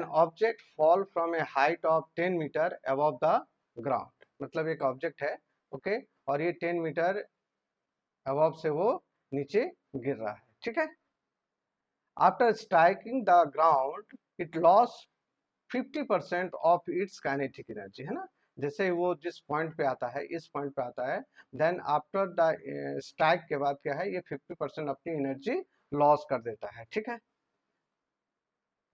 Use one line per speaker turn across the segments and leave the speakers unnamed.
An object fall from a height of 10 metre above the ground, मतलब एक object है, okay, और ये 10 मीटर above से वो नीचे गिर रहा है, ठीक है। After striking the ground it loss 50% of its kinetic energy, है ना। जैसे ही वो जिस पॉइंट पे आता है, इस पॉइंट पे आता है, देन आफ्टर द स्ट्राइक के बाद क्या है, ये 50% अपनी एनर्जी लॉस कर देता है, ठीक है।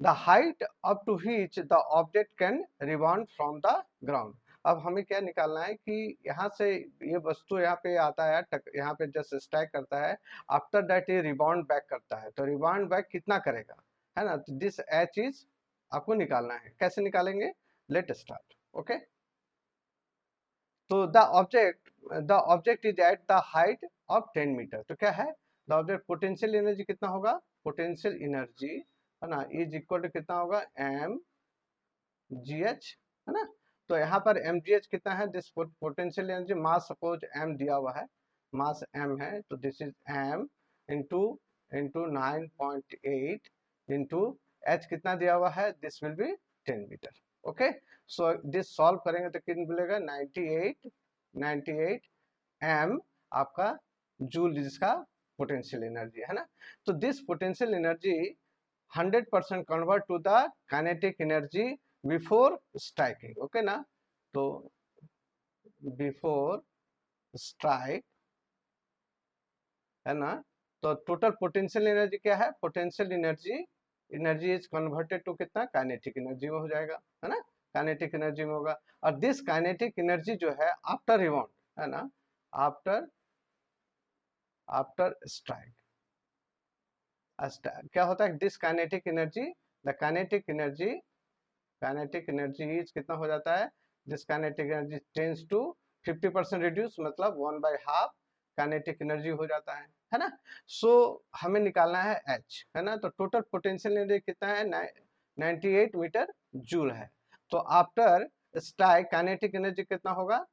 The height up to which the object can rebound from the ground. अब हमें क्या निकालना है कि यहाँ से ये वस्तु यहाँ पे आता है, यहाँ पे जस्ट स्ट्राइक करता है, आफ्टर दैट ये रिबाउंड बैक करता है, तो रिबाउंड बैक कितना करेगा, है ना। तो दिस एच इज आपको निकालना है। कैसे निकालेंगे, लेट स्टार्ट, ओके। तो the object is at the height of 10 metre, तो क्या है, द ऑब्जेक्ट पोटेंशियल एनर्जी कितना होगा, पोटेंशियल एनर्जी, है ना, इज इक्वल टू कितना होगा, एम जी एच, है ना। तो यहाँ पर एम जी एच कितना है, this potential energy, mass suppose m दिया हुआ है, मास एम है, तो this is m into into 9.8 into h कितना दिया हुआ है, this will be 10 metre, okay. So this solve करेंगे तो कितना मिलेगा, 98 एम आपका जूल जिसका पोटेंशियल एनर्जी है ना। तो this potential energy 100% convert to the kinetic energy before striking, okay ना। तो बिफोर स्ट्राइक, है ना, तो टोटल पोटेंशियल एनर्जी क्या है, potential energy is converted to कितना, काइनेटिक एनर्जी में हो जाएगा, है ना, काइनेटिक एनर्जी में होगा। और दिस काइनेटिक एनर्जी जो है आफ्टर रिबाउंड, है ना, आफ्टर आफ्टर स्ट्राइक क्या होता है, this kinetic energy, the kinetic energy is कितना हो जाता है, this kinetic energy tends to 50% reduce, मतलब 1/2 काइनेटिक एनर्जी हो जाता है ना। सो हमें निकालना है एच, है ना। तो टोटल पोटेंशियल एनर्जी कितना है, 98 मीटर जूल है। तो आफ्टर स्ट्राइक काइनेटिक एनर्जी कितना होगा,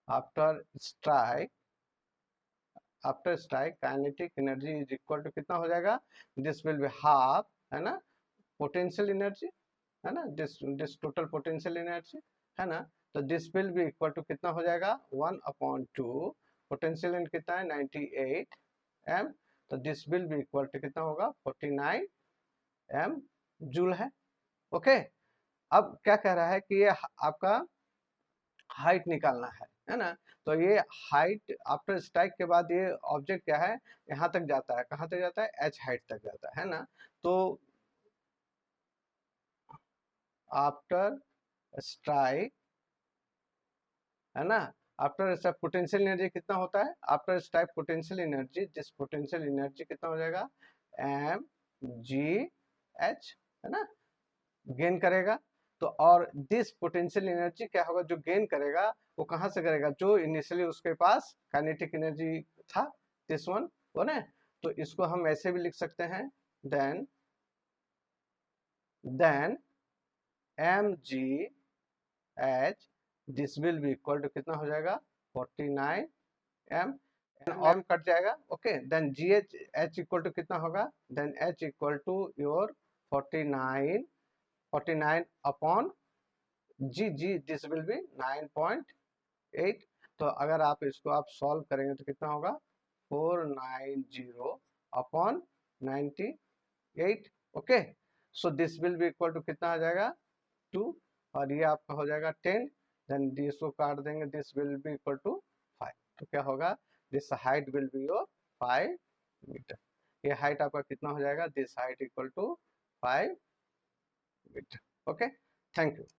after strike kinetic energy is equal to कितना हो जाएगा, दिस विल बी हाफ, है ना, पोटेंशियल एनर्जी, है ना, दिस टोटल पोटेंशियल एनर्जी, है ना। तो this will be equal to कितना हो जाएगा, 1/2, पोटेंशियल एनर्जी कितना है, 98 एम, तो this will be equal to कितना होगा, 49 एम जूल है, ओके। अब क्या कह रहा है कि ये आपका हाइट निकालना है ना। तो ये हाइट आफ्टर स्ट्राइक के बाद ये ऑब्जेक्ट क्या है, यहाँ तक जाता है, कहाँ तक जाता है, एच हाइट तक जाता है ना। तो आफ्टर स्ट्राइक, है ना, आफ्टर स्ट्राइक पोटेंशियल एनर्जी कितना होता है, after strike potential energy, this potential energy कितना हो जाएगा, एम जी एच, है ना, गेन करेगा। तो और दिस पोटेंशियल एनर्जी क्या होगा, जो गेन करेगा वो कहाँ से करेगा, जो इनिशियली उसके पास काइनेटिक एनर्जी था, दिस वन, वो ना। तो इसको हम ऐसे भी लिख सकते हैं, then m g h this will be equal to कितना हो जाएगा, 49 एम, एम कट जाएगा, okay. Then g h h equal to कितना होगा, then h equal to your 49 upon g g, this will be 9.8। तो अगर आप इसको आप सॉल्व करेंगे तो कितना होगा, 490 upon 98, okay. So this will be equal to कितना आ जाएगा, 2, और ये आपका हो जाएगा 10, देन इसको काट देंगे, this will be equal to 5। तो क्या होगा, this height will be your 5 metre. ये हाइट आपका कितना हो जाएगा, this height equal to 5 metre, okay. Thank you.